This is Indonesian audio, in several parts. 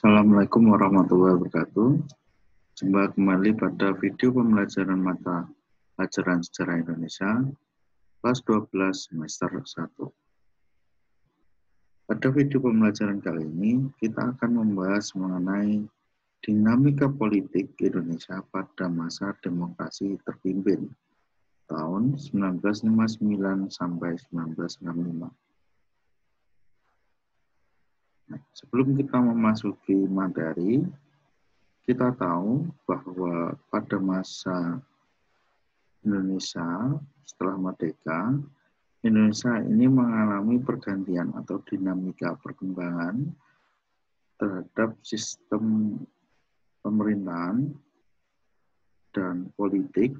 Assalamualaikum warahmatullahi wabarakatuh. Jumpa kembali pada video pembelajaran mata pelajaran sejarah Indonesia kelas 12 semester 1. Pada video pembelajaran kali ini, kita akan membahas mengenai dinamika politik Indonesia pada masa demokrasi terpimpin tahun 1959 sampai 1965. Sebelum kita memasuki materi, kita tahu bahwa pada masa Indonesia setelah merdeka, Indonesia ini mengalami pergantian atau dinamika perkembangan terhadap sistem pemerintahan dan politik,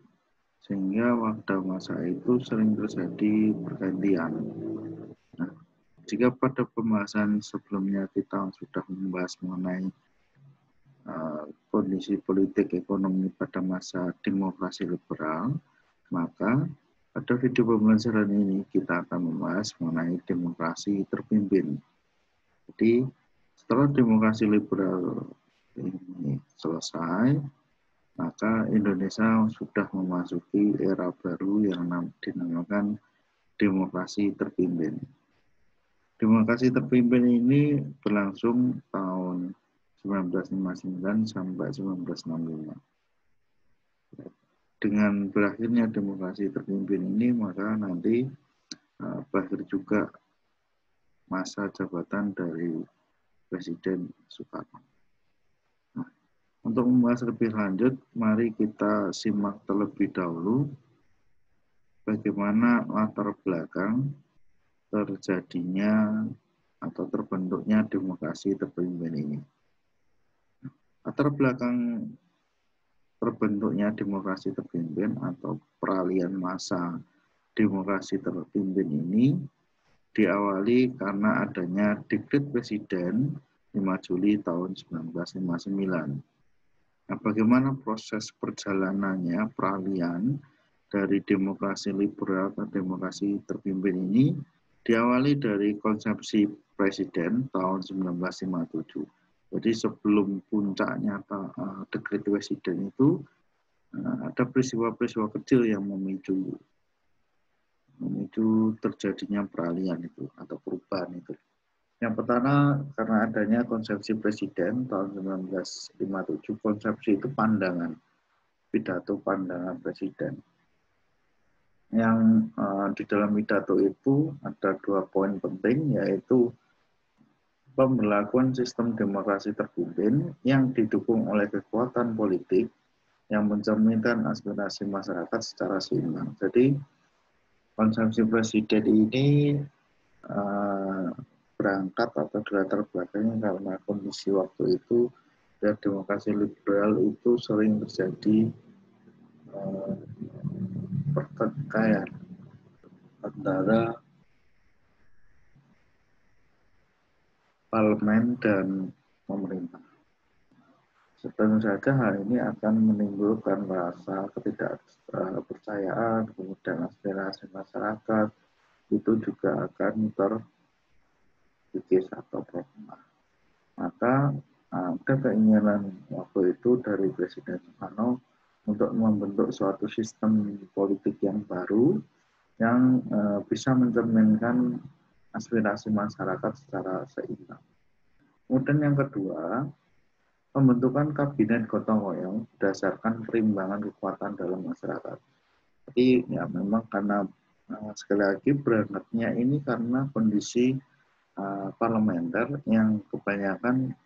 sehingga pada masa itu sering terjadi pergantian. Nah, jika pada pembahasan sebelumnya kita sudah membahas mengenai kondisi politik ekonomi pada masa demokrasi liberal, maka pada video pembelajaran ini kita akan membahas mengenai demokrasi terpimpin. Jadi setelah demokrasi liberal ini selesai, maka Indonesia sudah memasuki era baru yang dinamakan demokrasi terpimpin. Demokrasi terpimpin ini berlangsung tahun 1959 sampai 1965. Dengan berakhirnya demokrasi terpimpin ini, maka nanti berakhir juga masa jabatan dari Presiden Soekarno. Nah, untuk membahas lebih lanjut, mari kita simak terlebih dahulu bagaimana latar belakang terjadinya atau terbentuknya demokrasi terpimpin ini. Latar belakang terbentuknya demokrasi terpimpin atau peralihan masa demokrasi terpimpin ini diawali karena adanya dekret Presiden 5 Juli tahun 1959. Nah, bagaimana proses perjalanannya peralihan dari demokrasi liberal ke demokrasi terpimpin ini diawali dari konsepsi Presiden tahun 1957. Jadi sebelum puncaknya dekret Presiden itu ada peristiwa-peristiwa kecil yang memicu terjadinya peralihan itu atau perubahan itu. Yang pertama, karena adanya konsepsi Presiden tahun 1957, konsepsi itu pandangan, pidato pandangan Presiden. Yang di dalam pidato itu ada 2 poin penting, yaitu pemberlakuan sistem demokrasi terpimpin yang didukung oleh kekuatan politik yang mencerminkan aspirasi masyarakat secara seimbang. Jadi konsepsi Presiden ini berangkat atau dilatar belakangnya karena kondisi waktu itu ya, demokrasi liberal itu sering terjadi pertikaian antara parlemen dan pemerintah. Tentu saja hal ini akan menimbulkan rasa ketidakpercayaan, kemudian aspirasi masyarakat itu juga akan terkikis atau berkembang. Maka ada keinginan waktu itu dari Presiden Soekarno untuk membentuk suatu sistem politik yang baru yang bisa mencerminkan aspirasi masyarakat secara seimbang. Kemudian yang kedua, pembentukan kabinet gotong royong berdasarkan perimbangan kekuatan dalam masyarakat. Jadi ya memang karena sekali lagi berangkatnya ini karena kondisi parlementer yang kebanyakan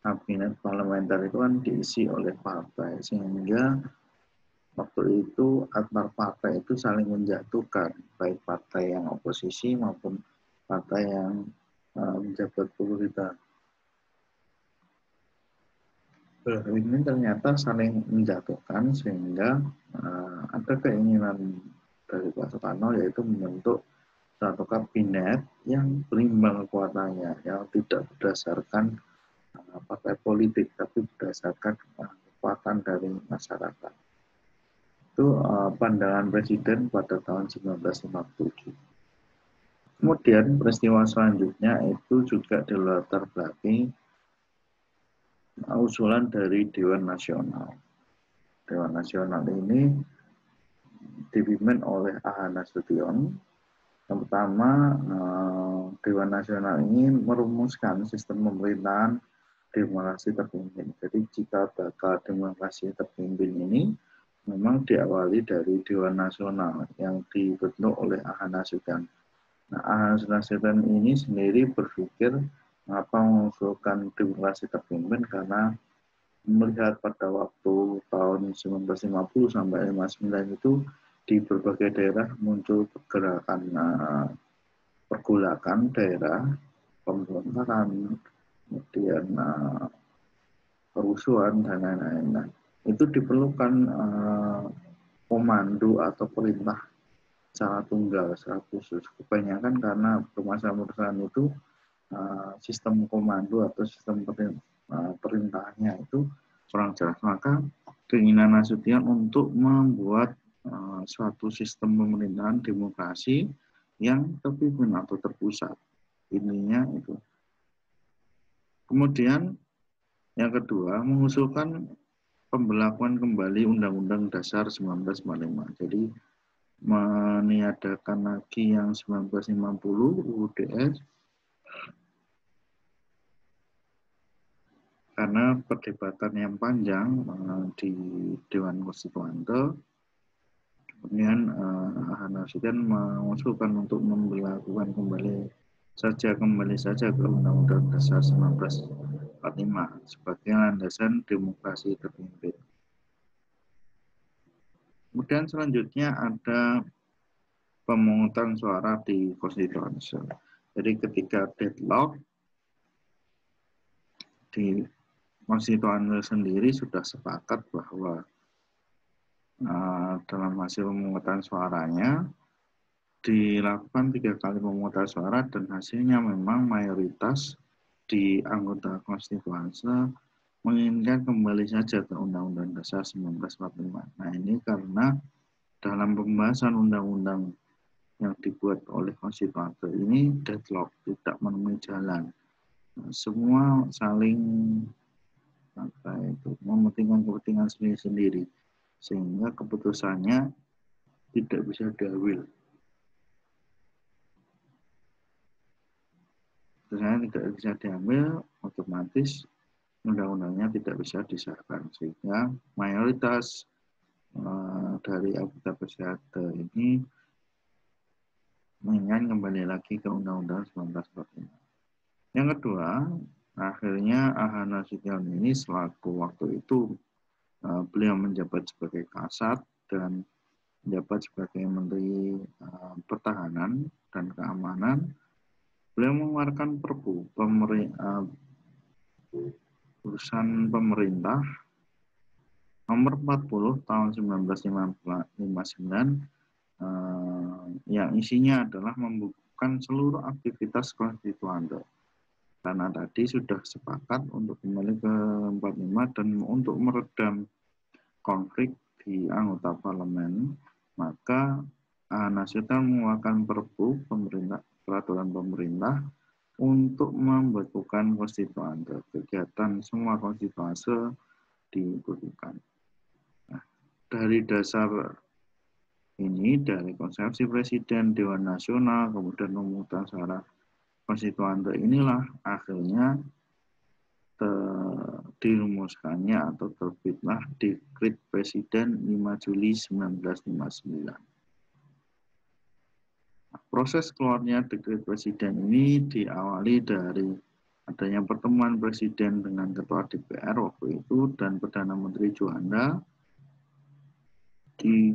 kabinet parlementer itu kan diisi oleh partai, sehingga waktu itu antar partai itu saling menjatuhkan, baik partai yang oposisi maupun partai yang menjabat pemerintah. Ini ternyata saling menjatuhkan, sehingga ada keinginan dari Pak Soekarno yaitu membentuk satu kabinet yang berimbang kekuatannya, yang tidak berdasarkan partai politik, tapi berdasarkan kekuatan dari masyarakat. Itu pandangan Presiden pada tahun 1957. Kemudian peristiwa selanjutnya itu juga dilatar belakangi usulan dari Dewan Nasional. Dewan Nasional ini dipimpin oleh A.H. Nasution. Yang pertama, Dewan Nasional ini merumuskan sistem pemerintahan demokrasi terpimpin. Jadi jika bakal demokrasi terpimpin ini memang diawali dari Dewan Nasional yang dibentuk oleh A.H. Nasution. Nah, A.H. Nasution ini sendiri berpikir mengapa mengusulkan demokrasi terpimpin karena melihat pada waktu tahun 1950 sampai 59 itu di berbagai daerah muncul pergolakan daerah, pemberontakan, kemudian kerusuhan dan lain-lain. Nah, itu diperlukan komando atau perintah secara tunggal, secara khusus. Kebanyakan karena permasalahan itu sistem komando atau sistem perintahnya itu kurang jelas. Maka keinginan Nasution untuk membuat suatu sistem pemerintahan demokrasi yang terpimpin atau terpusat. Ininya itu. Kemudian yang kedua, mengusulkan pembelakuan kembali Undang-Undang Dasar 1945. Jadi meniadakan lagi yang 1950 UUDS karena perdebatan yang panjang di Dewan Konstituante. Kemudian A.H. Nasution mengusulkan untuk memberlakukan kembali saja ke Undang-Undang Dasar 1945 sebagai landasan demokrasi terpimpin. Kemudian selanjutnya ada pemungutan suara di konstituante. Jadi ketika deadlock di konstituante sendiri sudah sepakat bahwa dalam hasil pemungutan suaranya dilakukan 3 kali pemungutan suara dan hasilnya memang mayoritas di anggota konstituante menginginkan kembali saja ke Undang-Undang Dasar 1945. Nah ini karena dalam pembahasan undang-undang yang dibuat oleh konstituante ini deadlock, tidak menemui jalan. Nah, semua saling mementingkan kepentingan sendiri-sendiri sehingga keputusannya tidak bisa diambil. Keputusannya tidak bisa diambil, otomatis undang-undangnya tidak bisa disahkan sehingga mayoritas dari anggota konstituante ini menginginkan kembali lagi ke Undang-Undang 1945. Yang kedua, akhirnya A.H. Nasution ini selaku waktu itu beliau menjabat sebagai Kasat dan menjabat sebagai Menteri Pertahanan dan Keamanan. Beliau mengeluarkan Perpu urusan pemerintah nomor 40 tahun 1959 yang isinya adalah membukukan seluruh aktivitas konstituante. Karena tadi sudah sepakat untuk kembali ke 45 dan untuk meredam konflik di anggota parlemen, maka Nasution mengeluarkan Perpu peraturan pemerintah untuk membekukan konstituante. Kegiatan semua konstituante dibekukan. Nah, dari dasar ini, dari konsepsi Presiden, Dewan Nasional, kemudian pemungutan suara konstituante inilah akhirnya dirumuskannya atau terbitlah Dekret Presiden 5 Juli 1959. Proses keluarnya Dekret Presiden ini diawali dari adanya pertemuan Presiden dengan Ketua DPR waktu itu dan Perdana Menteri Juanda di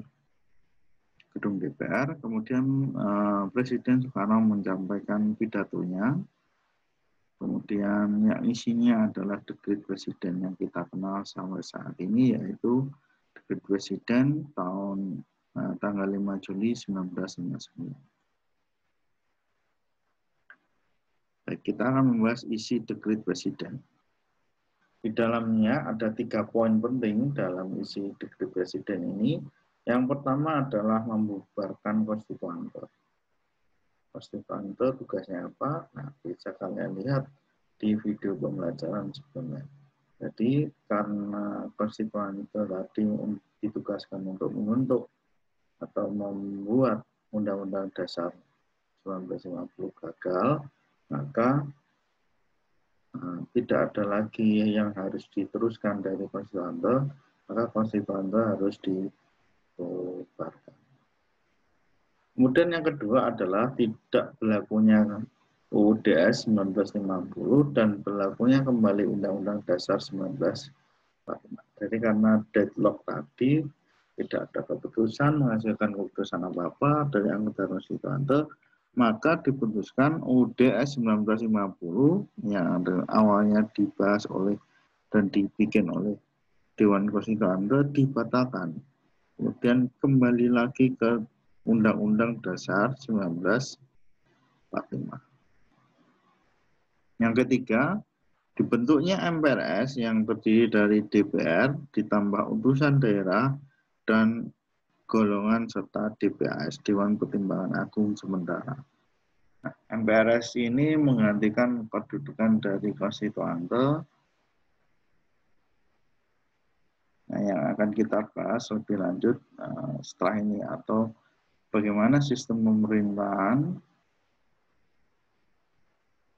gedung DPR. Kemudian Presiden Soekarno menyampaikan pidatonya. Kemudian yang isinya adalah Dekret Presiden yang kita kenal sampai saat ini, yaitu Dekret Presiden tahun tanggal 5 Juli 1959. Baik, kita akan membahas isi Dekret Presiden. Di dalamnya ada 3 poin penting dalam isi Dekret Presiden ini. Yang pertama adalah membubarkan konstituante. konstituante tugasnya apa? Nah, bisa kalian lihat di video pembelajaran sebelumnya. Jadi karena konstituante tadi ditugaskan untuk membentuk atau membuat Undang-Undang Dasar 1950 gagal, maka tidak ada lagi yang harus diteruskan dari konstituante, maka konstituante harus dibubarkan. Kemudian yang kedua adalah tidak berlakunya UUD 1950 dan berlakunya kembali Undang-Undang Dasar 1945. Jadi karena deadlock tadi, tidak ada keputusan, menghasilkan keputusan apa-apa dari anggota konstituante, maka diputuskan UUD 1950 yang awalnya dibahas oleh dan dibikin oleh Dewan Konstituante dibatalkan. Kemudian kembali lagi ke Undang-Undang Dasar 1945. Yang ketiga, dibentuknya MPRS yang terdiri dari DPR ditambah utusan daerah dan golongan serta DPAS, Dewan Pertimbangan Agung sementara. Nah, MPRS ini menggantikan kedudukan dari konstituante. Nah, yang akan kita bahas lebih lanjut setelah ini, atau bagaimana sistem pemerintahan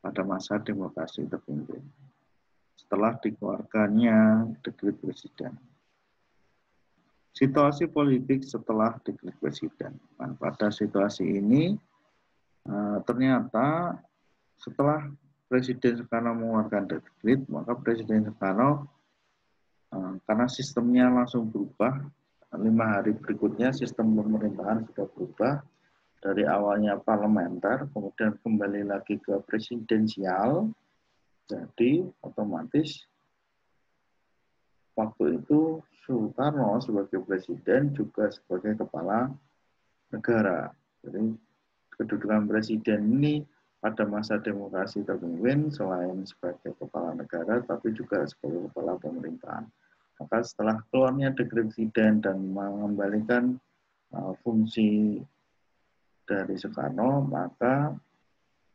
pada masa demokrasi terpimpin setelah dikeluarkannya dekret presiden. Situasi politik setelah dekret presiden. Nah, pada situasi ini ternyata setelah Presiden Soekarno mengeluarkan dekret, maka Presiden Soekarno karena sistemnya langsung berubah, 5 hari berikutnya sistem pemerintahan sudah berubah dari awalnya parlementer, kemudian kembali lagi ke presidensial. Jadi otomatis waktu itu Soekarno sebagai presiden juga sebagai kepala negara. Jadi kedudukan presiden ini pada masa demokrasi terpimpin selain sebagai kepala negara tapi juga sebagai kepala pemerintahan. Maka setelah keluarnya dekret presiden dan mengembalikan fungsi dari Soekarno, maka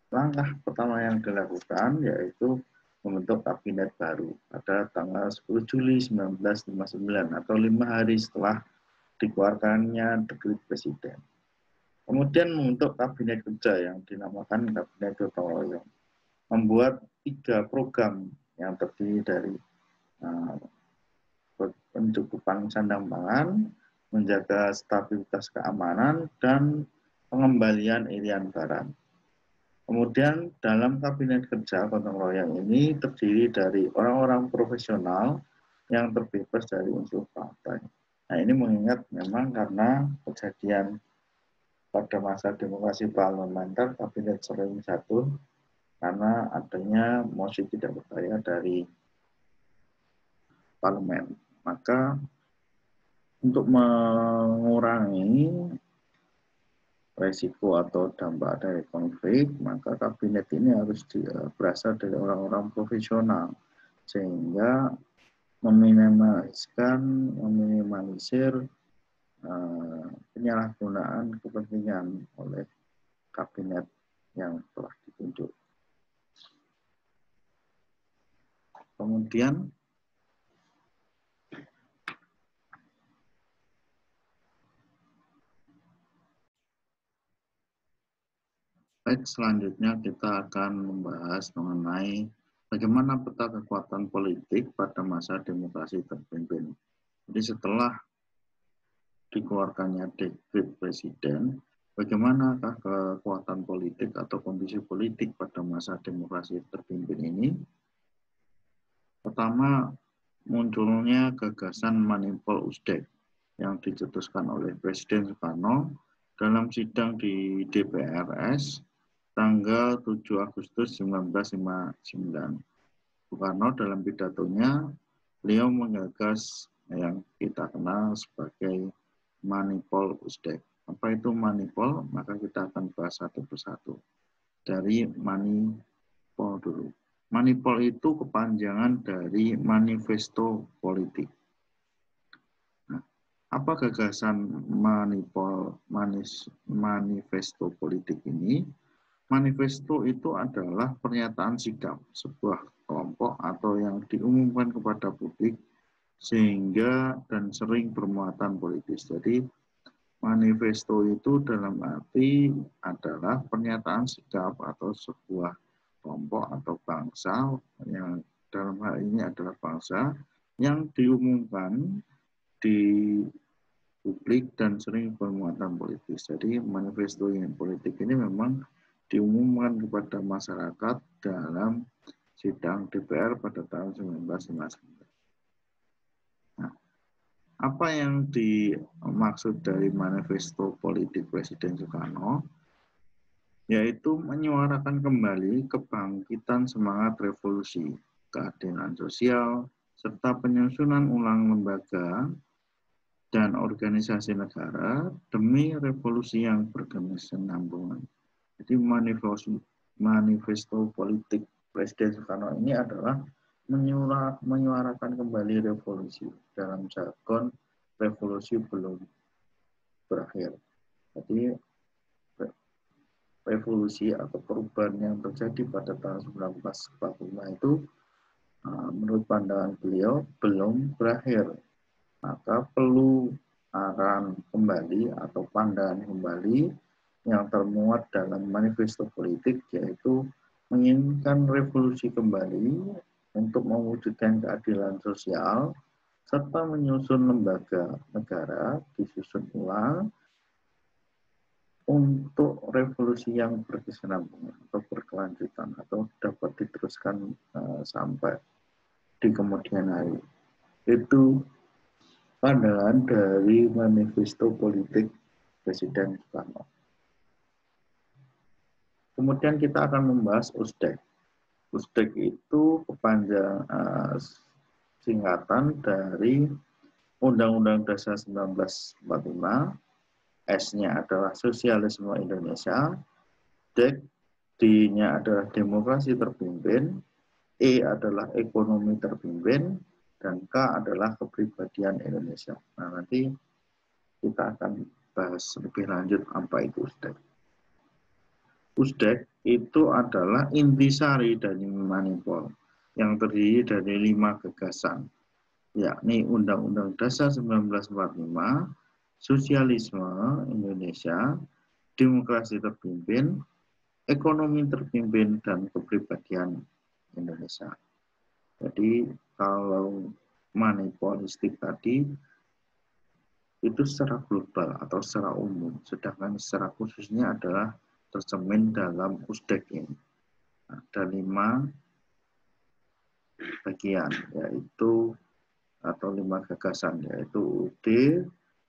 langkah pertama yang dilakukan yaitu membentuk kabinet baru pada tanggal 10 Juli 1959 atau 5 hari setelah dikeluarkannya dekret presiden. Kemudian membentuk kabinet kerja yang dinamakan Kabinet Gotong Royong, membuat 3 program yang terdiri dari pencukupan sandang pangan, menjaga stabilitas keamanan, dan pengembalian irian barang. Kemudian dalam kabinet kerja gotong royong ini terdiri dari orang-orang profesional yang terbebas dari unsur partai. Nah, ini mengingat memang karena kejadian pada masa demokrasi parlementer kabinet sering jatuh karena adanya mosi tidak percaya dari parlemen. Maka untuk mengurangi resiko atau dampak dari konflik, maka kabinet ini harus berasal dari orang-orang profesional sehingga meminimalisir penyalahgunaan kepentingan oleh kabinet yang telah ditunjuk. Kemudian selanjutnya kita akan membahas mengenai bagaimana peta kekuatan politik pada masa demokrasi terpimpin. Jadi setelah dikeluarkannya dekret presiden, bagaimanakah kekuatan politik atau kondisi politik pada masa demokrasi terpimpin ini? Pertama, munculnya gagasan Manipol Usdek yang dicetuskan oleh Presiden Soekarno dalam sidang di DPRS tanggal 7 Agustus 1959. Soekarno dalam pidatonya, beliau menggagas yang kita kenal sebagai Manipol Usdek. Apa itu Manipol? Maka kita akan bahas satu persatu. Dari Manipol dulu. Manipol itu kepanjangan dari manifesto politik. Nah, apa gagasan manifesto politik ini? manifesto itu adalah pernyataan sikap sebuah kelompok atau yang diumumkan kepada publik sehingga dan sering bermuatan politis. Jadi manifesto itu dalam arti adalah pernyataan sikap atau sebuah kelompok atau bangsa yang dalam hal ini adalah bangsa yang diumumkan di publik dan sering bermuatan politis. Jadi manifesto yang politik ini memang diumumkan kepada masyarakat dalam sidang DPR pada tahun 1959. Nah, apa yang dimaksud dari manifesto politik Presiden Soekarno? Yaitu menyuarakan kembali kebangkitan semangat revolusi, keadilan sosial, serta penyusunan ulang lembaga dan organisasi negara demi revolusi yang berkesinambungan. Jadi manifesto politik Presiden Soekarno ini adalah menyuarakan kembali revolusi, dalam jargon revolusi belum berakhir. Jadi revolusi atau perubahan yang terjadi pada tahun 1945 itu menurut pandangan beliau belum berakhir. Maka perlu arahan kembali atau pandangan kembali yang termuat dalam manifesto politik, yaitu menginginkan revolusi kembali untuk mewujudkan keadilan sosial serta menyusun lembaga negara disusun ulang untuk revolusi yang berkesinambungan atau berkelanjutan atau dapat diteruskan sampai di kemudian hari. Itu pandangan dari manifesto politik Presiden Soekarno. Kemudian kita akan membahas USDEK. USDEK itu kepanjang singkatan dari Undang-Undang Dasar 1945, S-nya adalah Sosialisme Indonesia, DEK, D-nya adalah Demokrasi Terpimpin, E adalah Ekonomi Terpimpin, dan K adalah Kepribadian Indonesia. Nah, nanti kita akan bahas lebih lanjut apa itu USDEK. USDEK itu adalah intisari dari Manipol yang terdiri dari 5 gagasan, yakni Undang-Undang Dasar 1945, Sosialisme Indonesia, Demokrasi Terpimpin, Ekonomi Terpimpin, dan Kepribadian Indonesia. Jadi kalau manipolistik tadi itu secara global atau secara umum, sedangkan secara khususnya adalah tercermin dalam USDEK ini. Ada 5 bagian, yaitu atau 5 gagasan, yaitu UUD,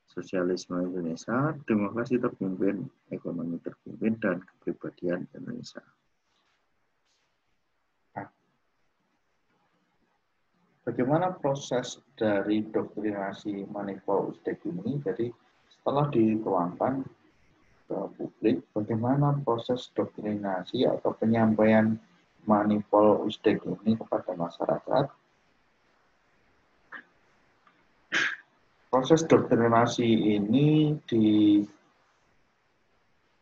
Sosialisme Indonesia, Demokrasi Terpimpin, Ekonomi Terpimpin, dan Kepribadian Indonesia. Bagaimana proses dari doktrinasi Manipol USDEK ini? Jadi setelah dituangkan ke publik, bagaimana proses doktrinasi atau penyampaian Manipol USDEK ini kepada masyarakat? Proses doktrinasi ini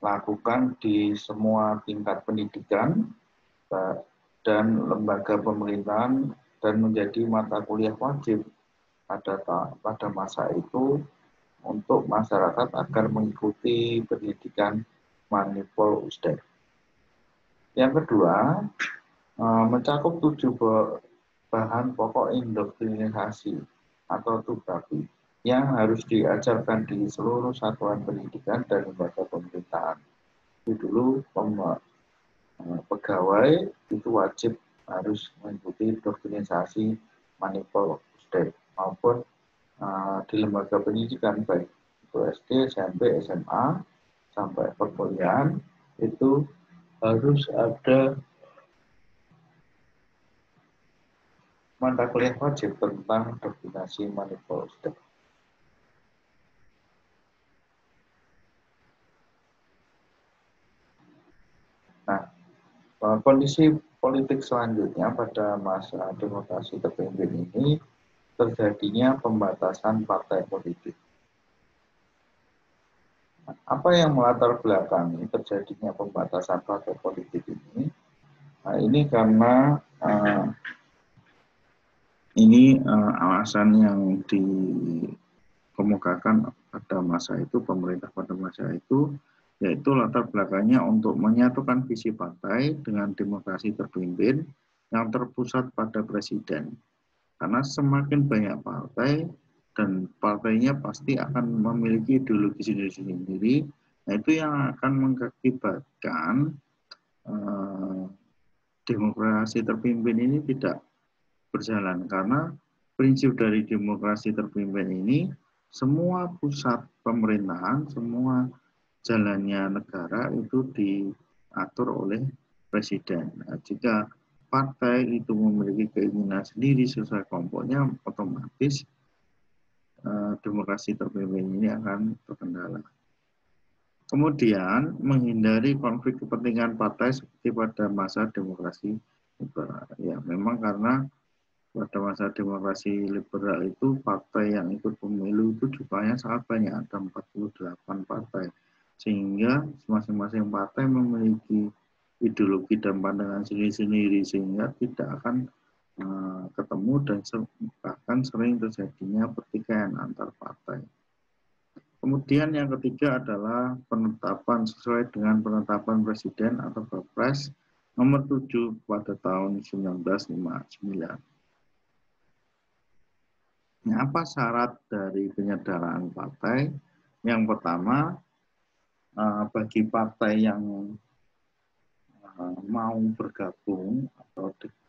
dilakukan di semua tingkat pendidikan dan lembaga pemerintahan dan menjadi mata kuliah wajib pada masa itu untuk masyarakat agar mengikuti pendidikan Manipol USDEK. Yang kedua, mencakup 7 bahan pokok indoktrinasi atau tubabi yang harus diajarkan di seluruh satuan pendidikan dan lembaga pemerintahan. Itu dulu pegawai itu wajib harus mengikuti doktrinisasi Manipol USDEK maupun di lembaga pendidikan baik itu SD, SMP, SMA sampai perkuliahan itu harus ada mata kuliah wajib tentang doktrinasi Manipol USDEK. Nah, kondisi politik selanjutnya pada masa demokrasi terpimpin ini terjadinya pembatasan partai politik. Apa yang melatar belakangi terjadinya pembatasan partai politik ini? Nah, ini karena alasan yang dikemukakan pada masa itu, pemerintah pada masa itu, yaitu latar belakangnya untuk menyatukan visi partai dengan demokrasi terpimpin yang terpusat pada presiden. Karena semakin banyak partai dan partainya pasti akan memiliki ideologi sendiri-sendiri, nah itu yang akan mengakibatkan demokrasi terpimpin ini tidak berjalan, karena prinsip dari demokrasi terpimpin ini semua pusat pemerintahan, semua jalannya negara itu diatur oleh presiden. Nah, jika partai itu memiliki keinginan sendiri sesuai kelompoknya, otomatis demokrasi terpimpin ini akan terkendala. Kemudian menghindari konflik kepentingan partai seperti pada masa demokrasi liberal. Ya, memang karena pada masa demokrasi liberal itu partai yang ikut pemilu itu jumlahnya sangat banyak, ada 48 partai. Sehingga masing-masing partai memiliki ideologi dan pandangan sendiri-sendiri, sehingga tidak akan ketemu dan bahkan sering terjadinya pertikaian antar partai. Kemudian yang ketiga adalah penetapan sesuai dengan penetapan Presiden atau Perpres nomor 7 pada tahun 1959. Nah, apa syarat dari penyederhanaan partai? Yang pertama, bagi partai yang mau bergabung atau digabung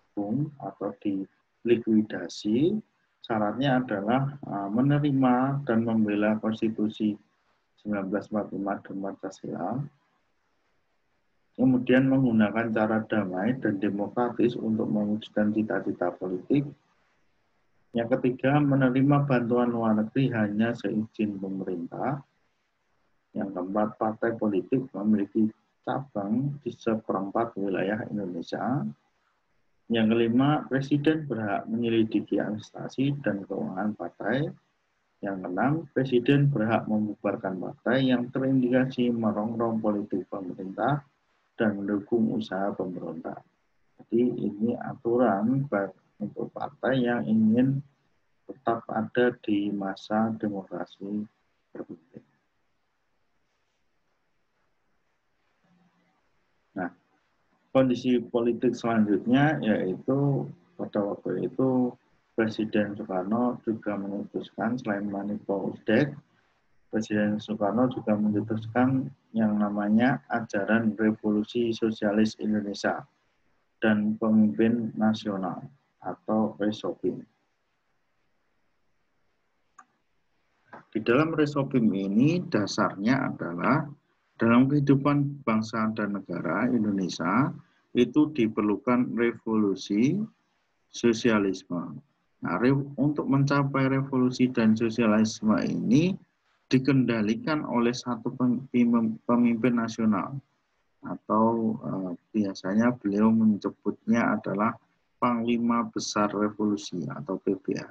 atau dilikuidasi, syaratnya adalah menerima dan membela Konstitusi 1945 dan Pancasila, kemudian menggunakan cara damai dan demokratis untuk mewujudkan cita-cita politik. Yang ketiga, menerima bantuan luar negeri hanya seizin pemerintah. Yang keempat, partai politik memiliki cabang di seperempat wilayah Indonesia. Yang kelima, presiden berhak menyelidiki administrasi dan keuangan partai. Yang keenam, presiden berhak membubarkan partai yang terindikasi merongrong politik pemerintah dan mendukung usaha pemberontak. Jadi ini aturan untuk partai yang ingin tetap ada di masa demokrasi terpimpin. Nah, kondisi politik selanjutnya yaitu pada waktu itu Presiden Soekarno juga memutuskan selain Manifo Usdek, Presiden Soekarno juga memutuskan yang namanya ajaran Revolusi Sosialis Indonesia dan Pemimpin Nasional atau Resopim. Di dalam Resopim ini dasarnya adalah dalam kehidupan bangsa dan negara Indonesia itu diperlukan revolusi sosialisme. Nah, untuk mencapai revolusi dan sosialisme ini dikendalikan oleh satu pemimpin nasional atau biasanya beliau menyebutnya adalah Panglima Besar Revolusi atau PBR.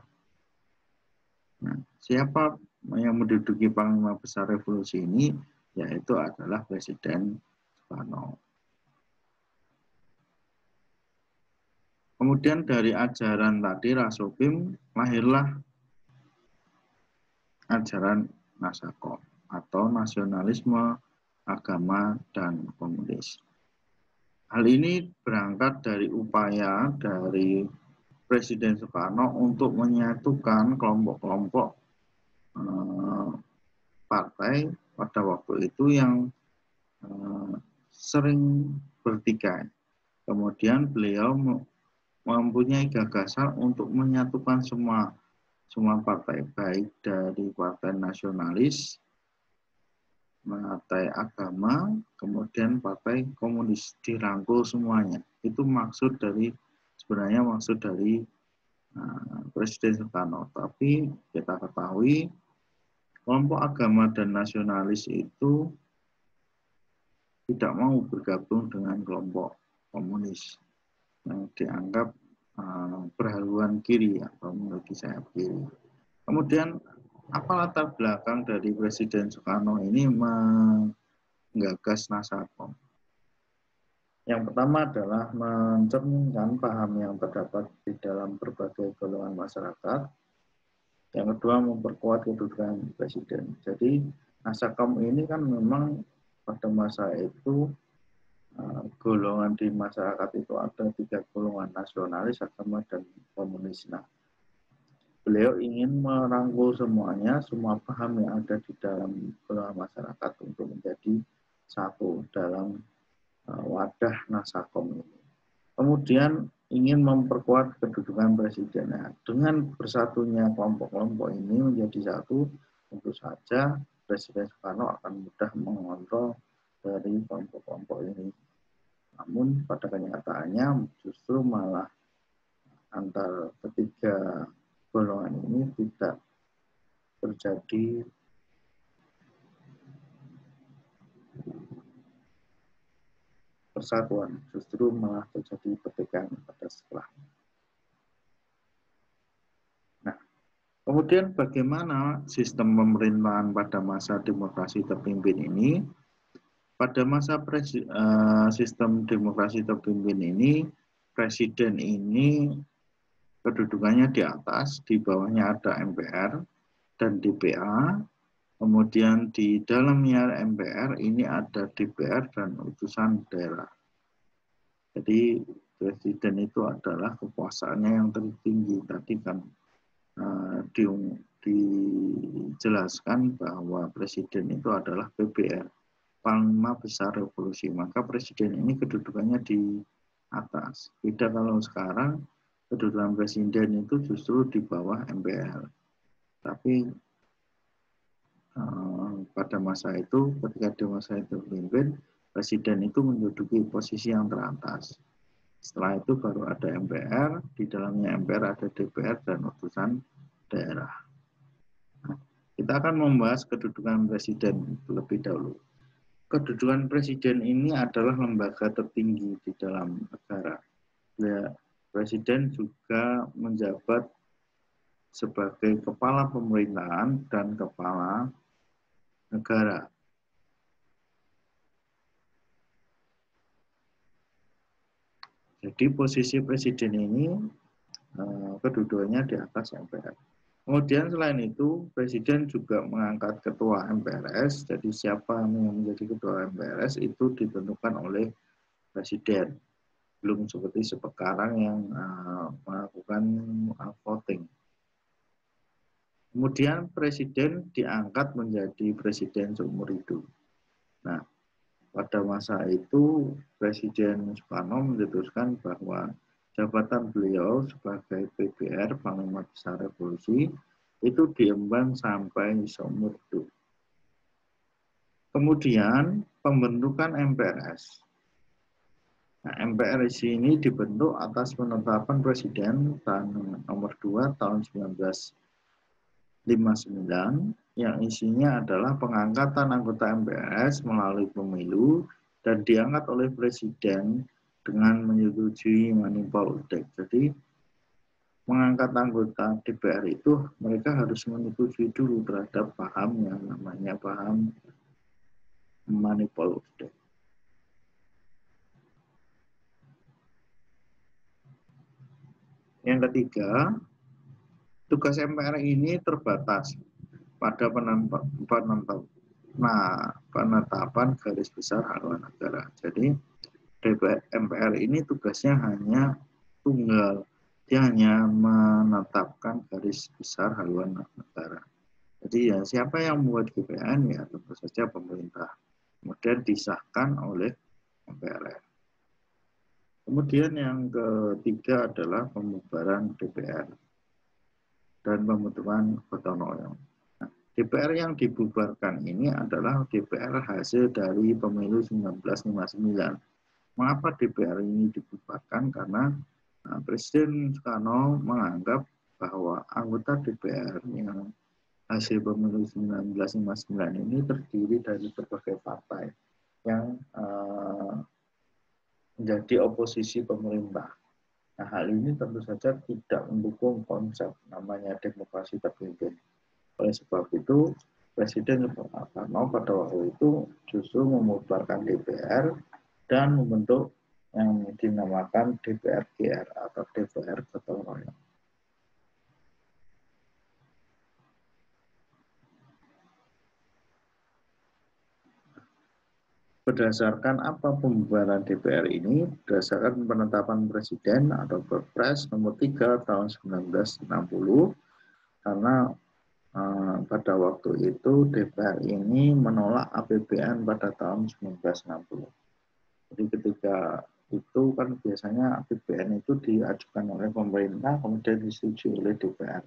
Nah, siapa yang menduduki Panglima Besar Revolusi ini? Yaitu adalah Presiden Soekarno. Kemudian dari ajaran tadi Rasopim lahirlah ajaran Nasako atau nasionalisme, agama, dan komunis. Hal ini berangkat dari upaya dari Presiden Soekarno untuk menyatukan kelompok-kelompok partai pada waktu itu yang sering bertikai. Kemudian beliau mempunyai gagasan untuk menyatukan semua partai, baik dari partai nasionalis, partai agama, kemudian partai komunis, dirangkul semuanya. Itu sebenarnya maksud dari Presiden Soekarno. Tapi kita ketahui kelompok agama dan nasionalis itu tidak mau bergabung dengan kelompok komunis yang dianggap berhaluan kiri atau memiliki sayap kiri. Kemudian Apa latar belakang dari Presiden Soekarno ini menggagas Nasakom? Yang pertama adalah mencerminkan paham yang terdapat di dalam berbagai golongan masyarakat. Yang kedua, memperkuat kedudukan presiden. Jadi, Nasakom ini kan memang pada masa itu golongan di masyarakat itu ada 3 golongan, nasionalis, agama, dan komunis. Nah, beliau ingin merangkul semuanya, semua paham yang ada di dalam golongan masyarakat untuk menjadi satu dalam wadah Nasakom ini. Kemudian ingin memperkuat kedudukan presiden. Nah, dengan bersatunya kelompok-kelompok ini menjadi satu, tentu saja Presiden Soekarno akan mudah mengontrol dari kelompok-kelompok ini. Namun pada kenyataannya justru malah antara ketiga golongan ini tidak terjadi persatuan, justru malah terjadi pertikaian pada setelahnya. Nah, kemudian bagaimana sistem pemerintahan pada masa demokrasi terpimpin ini? Pada masa sistem demokrasi terpimpin ini, presiden ini kedudukannya di atas, di bawahnya ada MPR dan DPA, kemudian di dalamnya MPR ini ada DPR dan utusan daerah. Jadi presiden itu adalah kekuasaannya yang tertinggi. Tadi kan dijelaskan bahwa presiden itu adalah PBR, Panglima Besar Revolusi. Maka presiden ini kedudukannya di atas. Beda kalau sekarang kedudukan presiden itu justru di bawah MPR. Tapi pada masa itu, ketika di masa itu pimpin, presiden itu menduduki posisi yang teratas. Setelah itu baru ada MPR, di dalamnya MPR ada DPR dan utusan daerah. Nah, kita akan membahas kedudukan presiden terlebih dahulu. Kedudukan presiden ini adalah lembaga tertinggi di dalam negara. Ya, presiden juga menjabat sebagai kepala pemerintahan dan kepala negara. Jadi posisi presiden ini kedudukannya di atas MPR. Kemudian selain itu, presiden juga mengangkat ketua MPRS. Jadi siapa yang menjadi ketua MPRS itu ditentukan oleh presiden. Belum seperti sekarang yang melakukan voting. Kemudian presiden diangkat menjadi presiden seumur hidup. Nah, pada masa itu Presiden Soekarno memutuskan bahwa jabatan beliau sebagai PBR, Panglima Besar Revolusi, itu diemban sampai seumur hidup. Kemudian pembentukan MPRS. Nah, MPRS ini dibentuk atas penetapan Presiden nomor 2 tahun 1959 yang isinya adalah pengangkatan anggota MPRS melalui pemilu dan diangkat oleh Presiden dengan menyetujui Manipal Udek. Jadi mengangkat anggota DPR itu mereka harus menyetujui dulu terhadap paham yang namanya paham Manipal Udek. Yang ketiga, tugas MPR ini terbatas pada penetapan garis besar haluan negara. Jadi MPR ini tugasnya hanya tunggal, dia hanya menetapkan garis besar haluan negara. Jadi ya siapa yang membuat GBN ya tentu saja pemerintah. Kemudian disahkan oleh MPR. Kemudian yang ketiga adalah pembubaran DPR dan pembentukan gotong royong. DPR yang dibubarkan ini adalah DPR hasil dari pemilu 1959. Mengapa DPR ini dibubarkan? Karena Presiden Soekarno menganggap bahwa anggota DPR yang hasil pemilu 1959 ini terdiri dari berbagai partai yang menjadi oposisi pemerintah. Nah, hal ini tentu saja tidak mendukung konsep namanya demokrasi terpimpin. Oleh sebab itu, Presiden Soekarno pada waktu itu justru memubarkan DPR dan membentuk yang dinamakan DPR-GR atau DPR Gotong Royong. Berdasarkan apa pembubaran DPR ini? Berdasarkan penetapan Presiden atau Perpres nomor 3 tahun 1960, karena pada waktu itu DPR ini menolak APBN pada tahun 1960. Jadi ketika itu kan biasanya APBN itu diajukan oleh pemerintah, kemudian disetujui oleh DPR.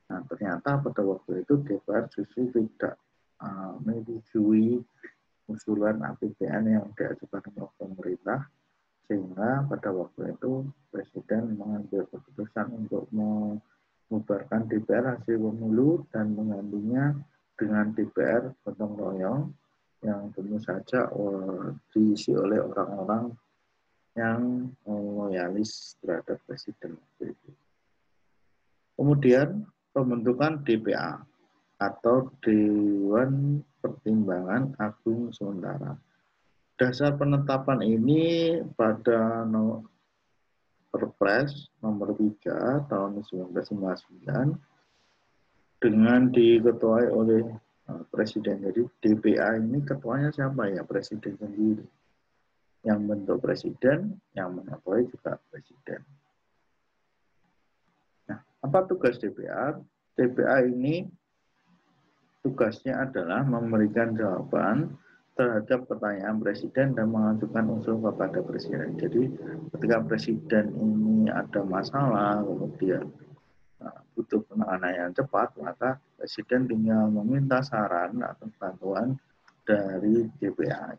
Nah, ternyata pada waktu itu DPR justru tidak menyetujui usulan APBN yang diajukan oleh pemerintah, sehingga pada waktu itu Presiden mengambil keputusan untuk membubarkan DPR hasil pemilu dan menggantinya dengan DPR gotong royong yang tentu saja diisi oleh orang-orang yang loyalis terhadap Presiden. Kemudian pembentukan DPA atau Dewan Pertimbangan Agung Sementara. Dasar penetapan ini pada Perpres nomor 3 tahun 1959 dengan diketuai oleh Presiden. Jadi DPA ini ketuanya siapa ya? Presiden sendiri. Yang bentuk Presiden, yang mengetuai juga Presiden. Nah, apa tugas DPA? DPA ini tugasnya adalah memberikan jawaban terhadap pertanyaan Presiden dan mengajukan usul kepada Presiden. Jadi ketika Presiden ini ada masalah, kemudian butuh penanganan yang cepat, maka Presiden tinggal meminta saran atau bantuan dari DPA.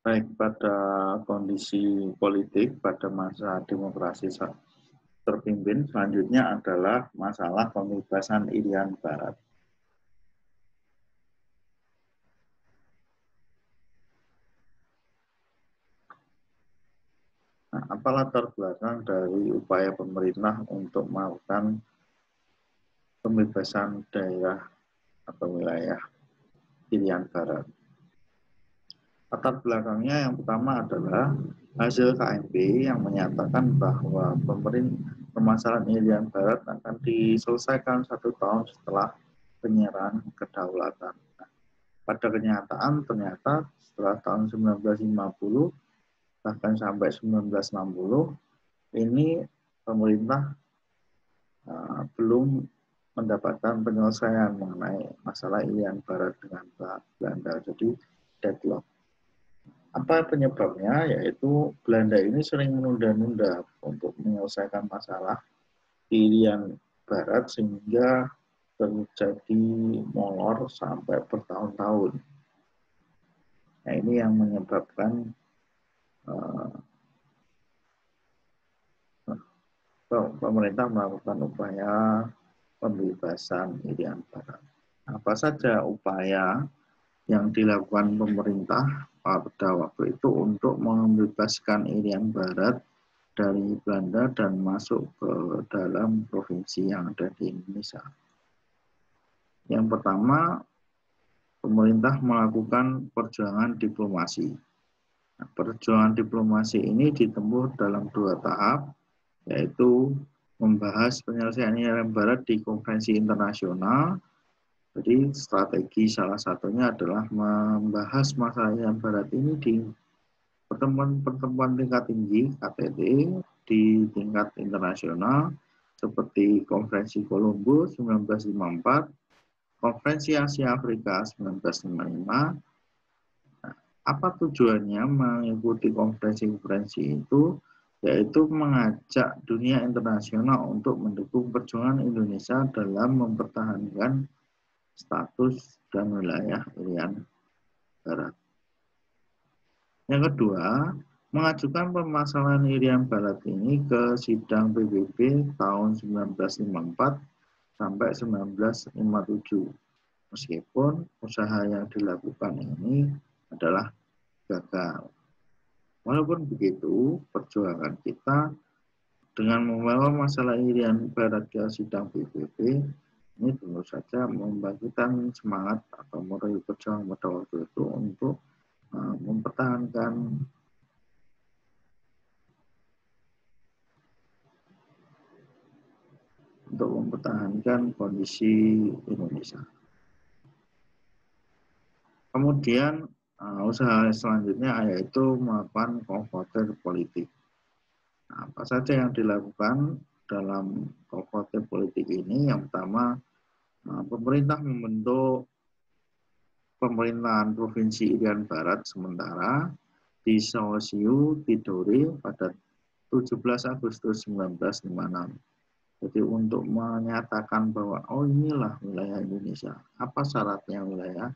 Baik, pada kondisi politik pada masa demokrasi terpimpin, selanjutnya adalah masalah pembebasan Irian Barat. Nah, apa latar belakang dari upaya pemerintah untuk melakukan pembebasan daerah atau wilayah Irian Barat? Latar belakangnya yang pertama adalah hasil KMP yang menyatakan bahwa permasalahan Irian Barat akan diselesaikan 1 tahun setelah penyerahan kedaulatan. Nah, pada kenyataan ternyata setelah tahun 1950 bahkan sampai 1960 ini pemerintah belum mendapatkan penyelesaian mengenai masalah Irian Barat dengan Belanda. Jadi deadlock. Apa penyebabnya? Yaitu Belanda ini sering menunda-nunda untuk menyelesaikan masalah Irian Barat sehingga terjadi molor sampai bertahun-tahun. Nah, ini yang menyebabkan pemerintah melakukan upaya pembebasan Irian Barat. Apa saja upaya yang dilakukan pemerintah pada waktu itu untuk membebaskan Irian Barat dari Belanda dan masuk ke dalam provinsi yang ada di Indonesia? Yang pertama, pemerintah melakukan perjuangan diplomasi. Nah, perjuangan diplomasi ini ditempuh dalam 2 tahap, yaitu membahas penyelesaian Irian Barat di konferensi internasional. Jadi strategi salah satunya adalah membahas masalah Irian Barat ini di pertemuan-pertemuan tingkat tinggi KTT di tingkat internasional seperti Konferensi Kolombo 1954, Konferensi Asia Afrika 1955. Nah, apa tujuannya mengikuti konferensi-konferensi itu? Yaitu mengajak dunia internasional untuk mendukung perjuangan Indonesia dalam mempertahankan status dan wilayah Irian Barat. Yang kedua, mengajukan permasalahan Irian Barat ini ke sidang PBB tahun 1954 sampai 1957. Meskipun usaha yang dilakukan ini adalah gagal. Walaupun begitu, perjuangan kita dengan membawa masalah Irian Barat ke sidang PBB ini tentu saja membangkitkan semangat atau moral perjuangan pada waktu itu untuk mempertahankan kondisi Indonesia. Kemudian usaha selanjutnya yaitu melakukan konfrontir politik. Nah, apa saja yang dilakukan dalam konfrontir politik ini? Yang pertama, pemerintah membentuk pemerintahan Provinsi Irian Barat sementara di Sawasiu Tidore pada 17 Agustus 1956. Jadi untuk menyatakan bahwa inilah wilayah Indonesia. Apa syaratnya wilayah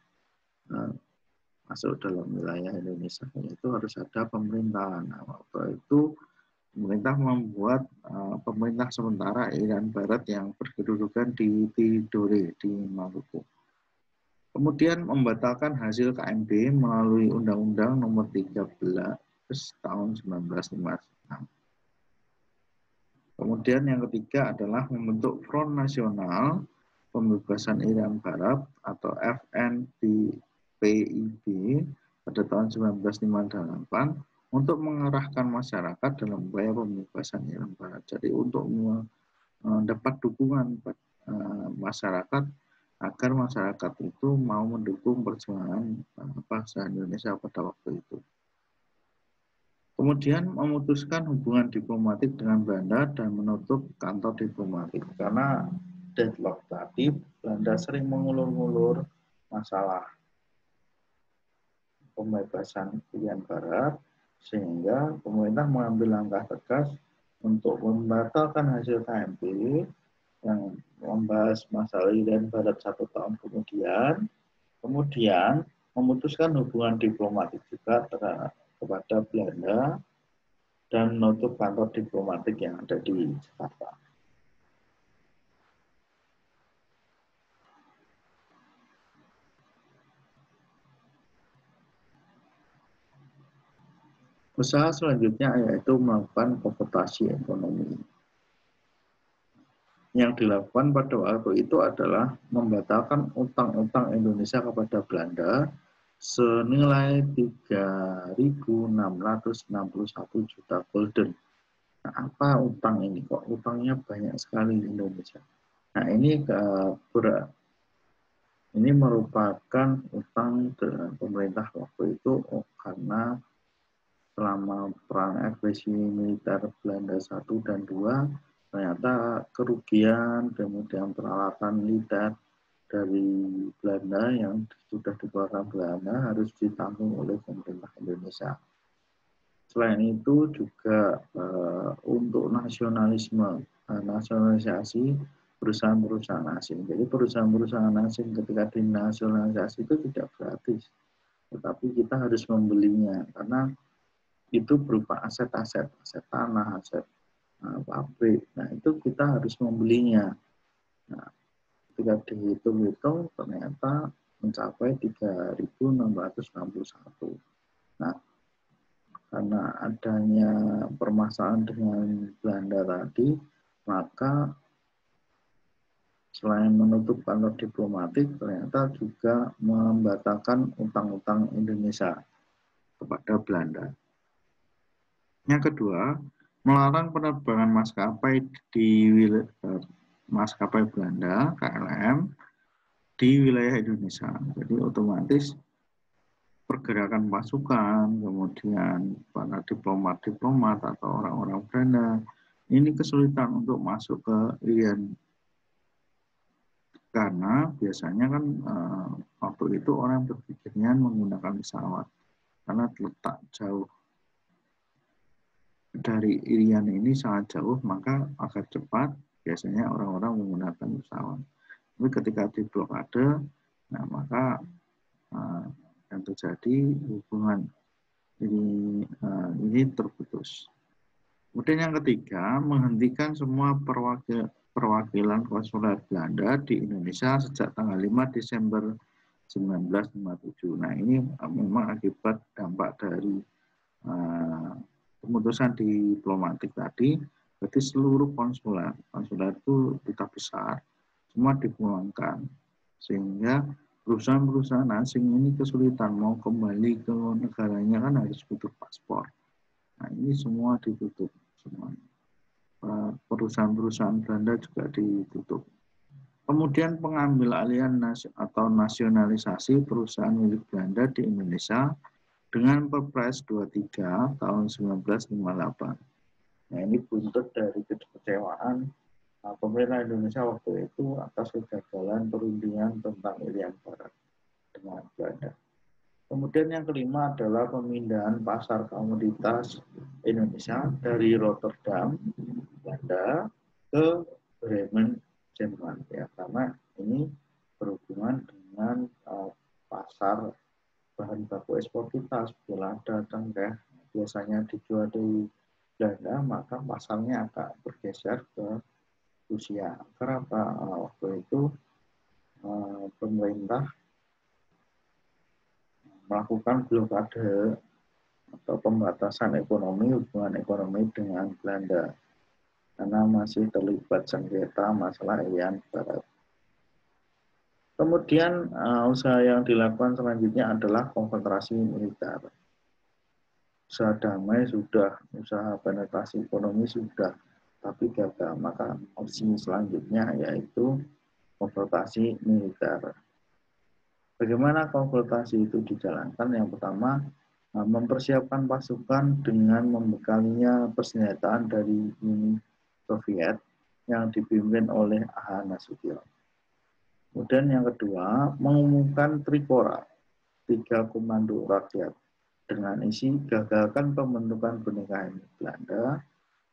masuk dalam wilayah Indonesia? Itu harus ada pemerintahan. Nah, waktu itu pemerintah membuat pemerintah sementara Irian Barat yang berkedudukan di Tidore di Maluku. Kemudian membatalkan hasil KMB melalui Undang-Undang Nomor 13 tahun 1956. Kemudian yang ketiga adalah membentuk Front Nasional Pembebasan Irian Barat atau FNPIB pada tahun 1958 untuk mengarahkan masyarakat dalam upaya pembebasan Irian Barat. Jadi untuk mendapat dukungan masyarakat agar masyarakat itu mau mendukung perjuangan bangsa Indonesia pada waktu itu. Kemudian memutuskan hubungan diplomatik dengan Belanda dan menutup kantor diplomatik. Karena deadlock tadi, Belanda sering mengulur-ngulur masalah pembebasan Irian Barat, sehingga pemerintah mengambil langkah tegas untuk membatalkan hasil KMP yang membahas masalah Irian Barat 1 tahun kemudian memutuskan hubungan diplomatik juga kepada Belanda dan menutup kantor diplomatik yang ada di Jakarta. Usaha selanjutnya yaitu melakukan komputasi ekonomi. Yang dilakukan pada waktu itu adalah membatalkan utang-utang Indonesia kepada Belanda senilai 3.661 juta gulden. Nah, apa utang ini? Kok utangnya banyak sekali di Indonesia? Nah, ini merupakan utang dengan pemerintah waktu itu karena selama perang agresi militer Belanda 1 dan 2, ternyata kerugian kemudian peralatan militer dari Belanda yang sudah dikeluarkan Belanda harus ditanggung oleh pemerintah Indonesia. Selain itu juga untuk nasionalisasi perusahaan-perusahaan asing. Jadi perusahaan-perusahaan asing ketika dinasionalisasi itu tidak gratis, tetapi kita harus membelinya karena itu berupa aset-aset tanah, aset pabrik. Nah, itu kita harus membelinya. Nah, ketika dihitung-hitung ternyata mencapai 3.661. Nah, karena adanya permasalahan dengan Belanda tadi, maka selain menutup kantor diplomatik, ternyata juga membatalkan utang-utang Indonesia kepada Belanda. Yang kedua, melarang penerbangan maskapai Belanda (KLM) di wilayah Indonesia. Jadi otomatis pergerakan pasukan, kemudian para diplomat atau orang-orang Belanda ini kesulitan untuk masuk ke Irian. Karena biasanya kan waktu itu orang berpikirnya menggunakan pesawat karena terletak jauh dari Irian ini sangat jauh, maka agar cepat biasanya orang-orang menggunakan pesawat. Tapi ketika diblokade, nah maka yang terjadi hubungan ini terputus. Kemudian yang ketiga, menghentikan semua perwakilan konsuler Belanda di Indonesia sejak tanggal 5 Desember 1957. Nah, ini memang akibat dampak dari pemutusan diplomatik tadi. Berarti seluruh konsulat itu duta besar semua dipulangkan, sehingga perusahaan-perusahaan asing ini kesulitan mau kembali ke negaranya, kan harus butuh paspor. Nah, ini semua ditutup semuanya. Perusahaan-perusahaan Belanda juga ditutup. Kemudian pengambil alihan atau nasionalisasi perusahaan milik Belanda di Indonesia dengan Perpres 23 tahun 1958. Nah, ini buntut dari kekecewaan pemerintah Indonesia waktu itu atas kegagalan perundingan tentang Irian Barat dengan Belanda. Kemudian yang kelima adalah pemindahan pasar komoditas Indonesia dari Rotterdam, Belanda, ke Bremen, Jerman, ya, karena ini berhubungan dengan pasar bahan baku ekspor kita. Setelah datang biasanya dijual di Belanda, maka pasarnya agak bergeser ke Rusia. Kenapa? Waktu itu pemerintah melakukan blokade atau pembatasan ekonomi, hubungan ekonomi dengan Belanda, karena masih terlibat sengketa masalah Irian Barat. Kemudian usaha yang dilakukan selanjutnya adalah konsentrasi militer. Usaha damai sudah, usaha penetrasi ekonomi sudah, tapi gagal. Maka opsi selanjutnya yaitu konfrontasi militer. Bagaimana konfrontasi itu dijalankan? Yang pertama, mempersiapkan pasukan dengan membekalinya persenjataan dari Uni Soviet yang dipimpin oleh A.H. Nasution. Kemudian yang kedua, mengumumkan Tripora, 3 komando rakyat, dengan isi gagalkan pembentukan Bhinneka Belanda,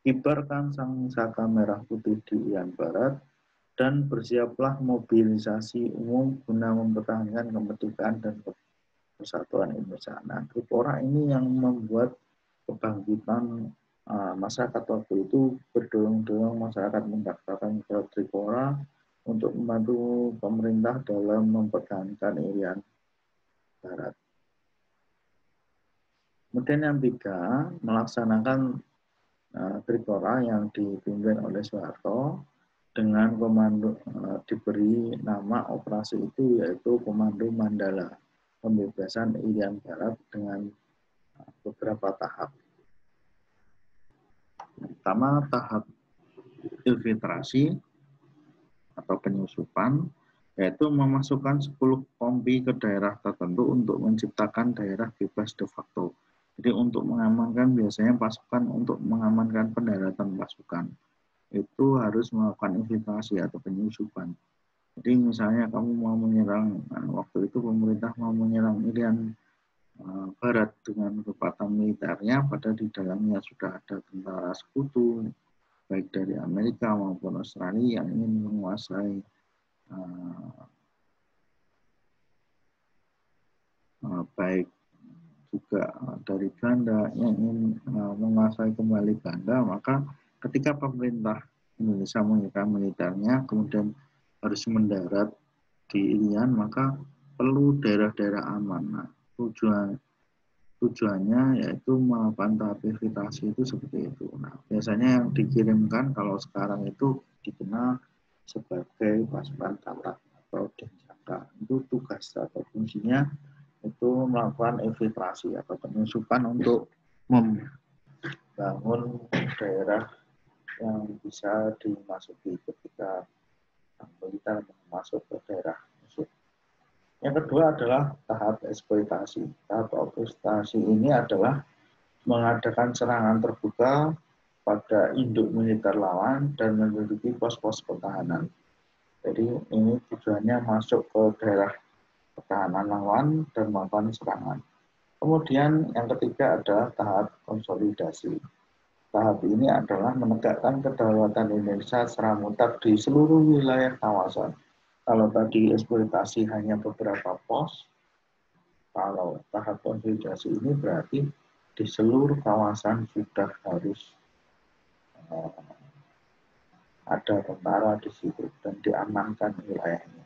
kibarkan sang saka merah putih di Irian Barat, dan bersiaplah mobilisasi umum guna mempertahankan kemerdekaan dan persatuan Indonesia. Nah, Tripora ini yang membuat kebangkitan masyarakat waktu itu, berdorong-dorong masyarakat mendaftarkan ke Tripora untuk membantu pemerintah dalam mempertahankan Irian Barat. Kemudian yang tiga, melaksanakan Tripora yang dipimpin oleh Soeharto dengan komando diberi nama operasi itu yaitu Komando Mandala, pembebasan Irian Barat dengan beberapa tahap. Pertama, tahap infiltrasi atau penyusupan, yaitu memasukkan 10 kompi ke daerah tertentu untuk menciptakan daerah bebas de facto. Jadi untuk mengamankan, biasanya pasukan untuk mengamankan pendaratan pasukan itu harus melakukan infiltrasi atau penyusupan. Jadi misalnya kamu mau menyerang, waktu itu pemerintah mau menyerang Irian Barat dengan kekuatan militernya, padahal di dalamnya sudah ada tentara sekutu, baik dari Amerika maupun Australia yang ingin menguasai baik juga dari Belanda yang ingin menguasai kembali Belanda. Maka ketika pemerintah Indonesia mengirimkan militernya kemudian harus mendarat di Irian, maka perlu daerah-daerah aman. Nah, tujuannya yaitu melakukan tahap infiltrasi itu seperti itu. Nah, biasanya yang dikirimkan kalau sekarang itu dikenal sebagai pasukan Tatak atau Denjaka. Itu tugas atau fungsinya itu melakukan infiltrasi atau penyusupan untuk membangun daerah yang bisa dimasuki ketika militer masuk ke daerah musuh. Yang kedua adalah tahap eksploitasi. Tahap eksploitasi ini adalah mengadakan serangan terbuka pada induk militer lawan dan menduduki pos-pos pertahanan. Jadi ini tujuannya masuk ke daerah pertahanan lawan dan melakukan serangan. Kemudian yang ketiga adalah tahap konsolidasi. Tahap ini adalah menegakkan kedaulatan Indonesia secara mutlak di seluruh wilayah kawasan. Kalau tadi eksploitasi hanya beberapa pos, kalau tahap konsolidasi ini berarti di seluruh kawasan sudah harus ada tentara di situ dan diamankan wilayahnya.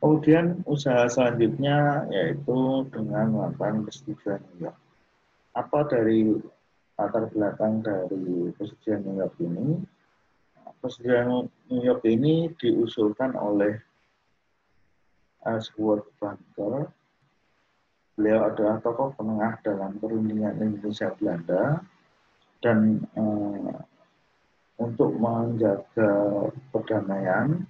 Kemudian usaha selanjutnya yaitu dengan melakukan persetujuan New York. Apa dari latar belakang dari persetujuan New York ini? Persetujuan New York ini diusulkan oleh Ellsworth Bunker. Beliau adalah tokoh penengah dalam perundingan Indonesia Belanda dan untuk menjaga perdamaian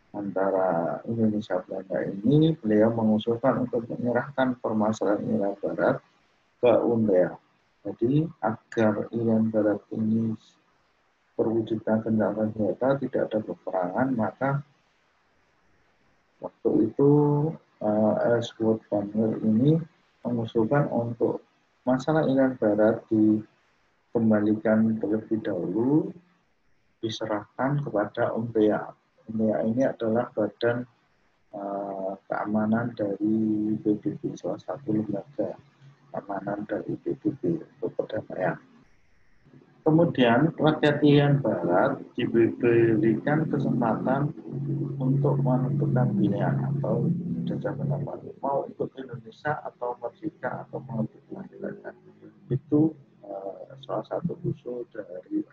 antara Indonesia Belanda ini, beliau mengusulkan untuk menyerahkan permasalahan Irian Barat ke UNDEA. Jadi agar Irian Barat ini perwujudan kedaulatan senjata, tidak ada peperangan, maka waktu itu Ellsworth Bunker ini mengusulkan untuk masalah Irian Barat dikembalikan terlebih dahulu, diserahkan kepada UNDEA. UNDEA ini adalah badan keamanan dari PBB, salah satu lembaga keamanan dari PBB untuk perdamaian. Kemudian rakyat Irian Barat diberikan kesempatan untuk menentukan pilihan atau jajah pendapat, mau ikut Indonesia atau merdeka atau mengambil kelanjutan. Itu salah satu usul dari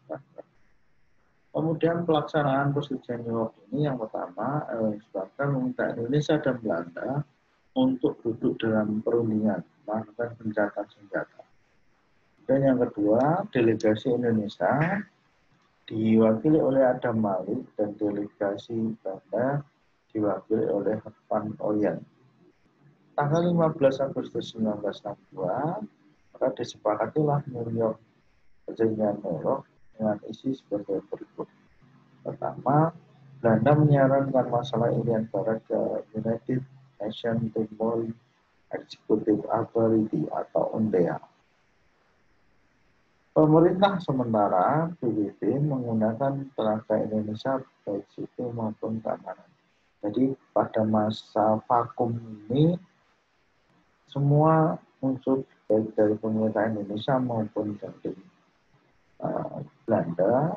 Bunker. Kemudian pelaksanaan persetujuan New York ini yang pertama, bahkan meminta Indonesia dan Belanda untuk duduk dalam perundingan, melakukan gencatan senjata. Dan yang kedua, delegasi Indonesia diwakili oleh Adam Malik dan delegasi Belanda diwakili oleh Van Ooyen. Tanggal 15 Agustus 1962, maka disepakatilah New York, perjanjian New York dengan isi sebagai berikut. Pertama, Belanda menyarankan masalah Irian Barat ke United Nations Timor Executive Authority atau UNDEA. Pemerintah sementara PBB menggunakan tenaga Indonesia baik sipil maupun keamanan. Jadi pada masa vakum ini semua unsur baik dari pemerintah Indonesia maupun dari Belanda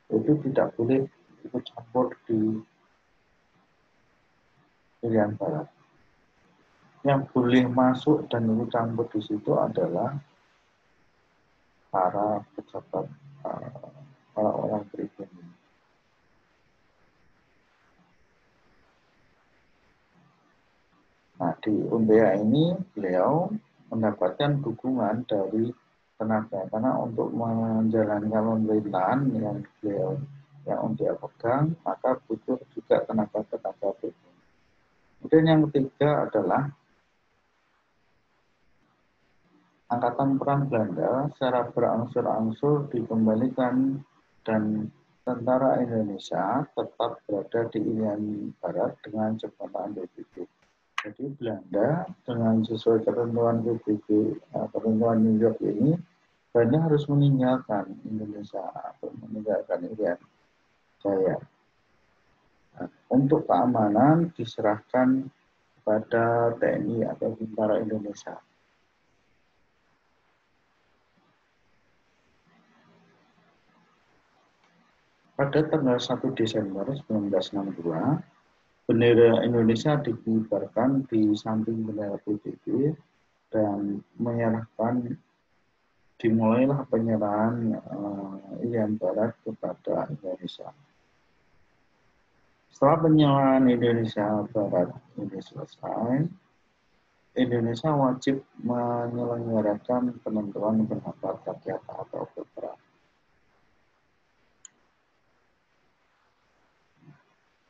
itu tidak boleh ikut campur di Irian Barat. Yang boleh masuk dan ikut campur di situ adalah para pejabat, orang pribumi. Nah, di UNDEA ini beliau mendapatkan dukungan dari tenaga, karena untuk menjalankan pemerintahan yang beliau yang UNDEA pegang, maka butuh juga tenaga-tenaga pribumi. Kemudian yang ketiga adalah Angkatan Perang Belanda secara berangsur-angsur dikembalikan dan tentara Indonesia tetap berada di Irian Barat dengan jabatan PBB. Jadi Belanda dengan sesuai ketentuan PBB, ketentuan New York ini, Belanda harus meninggalkan Indonesia atau meninggalkan Irian Jaya. Nah, untuk keamanan diserahkan kepada TNI atau Tentara Indonesia. Pada tanggal 1 Desember 1962, bendera Indonesia dikibarkan di samping bendera PBB dan dimulailah penyerahan Irian Barat kepada Indonesia. Setelah penyerahan Indonesia Barat ini selesai, Indonesia wajib menyelenggarakan penentuan pendapat rakyat atau PEPRA.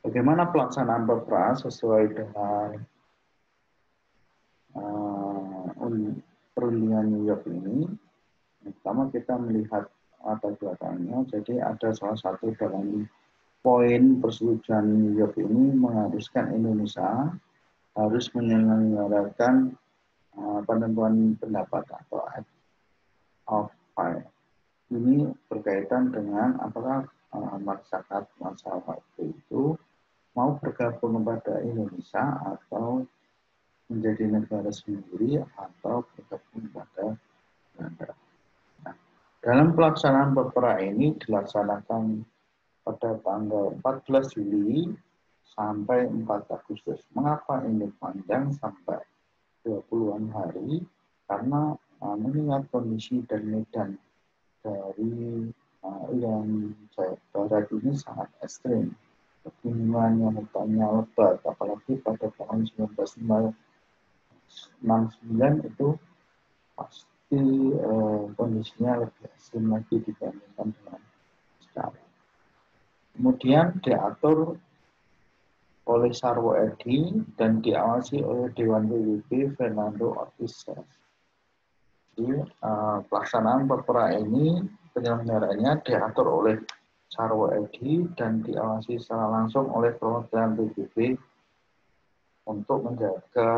Bagaimana pelaksanaan PEPRA sesuai dengan perundingan New York ini? Pertama kita melihat latar belakangnya. Jadi ada salah satu dalam poin persetujuan New York ini mengharuskan Indonesia harus menyelenggarakan penentuan pendapat atau act of faith. Ini berkaitan dengan apakah masyarakat masa waktu itu mau bergabung kepada Indonesia atau menjadi negara sendiri atau bergabung kepada Belanda. Nah, dalam pelaksanaan PEPRA ini dilaksanakan pada tanggal 14 Juli sampai 4 Agustus. Mengapa ini panjang sampai 20-an hari? Karena mengingat kondisi dan medan dari Irian Jaya Barat ini sangat ekstrim. Kebingungannya hutannya lebat, apalagi pada tahun 1969 itu pasti kondisinya lebih ekstrim lagi dibandingkan dengan sekarang. Kemudian diatur oleh Sarwo Edi dan diawasi oleh Dewan PBB Fernando Ortiz. Jadi pelaksanaan Pepera ini penyelenggaraannya diatur oleh Sarwo Edi dan diawasi secara langsung oleh perwakilan PBB untuk menjaga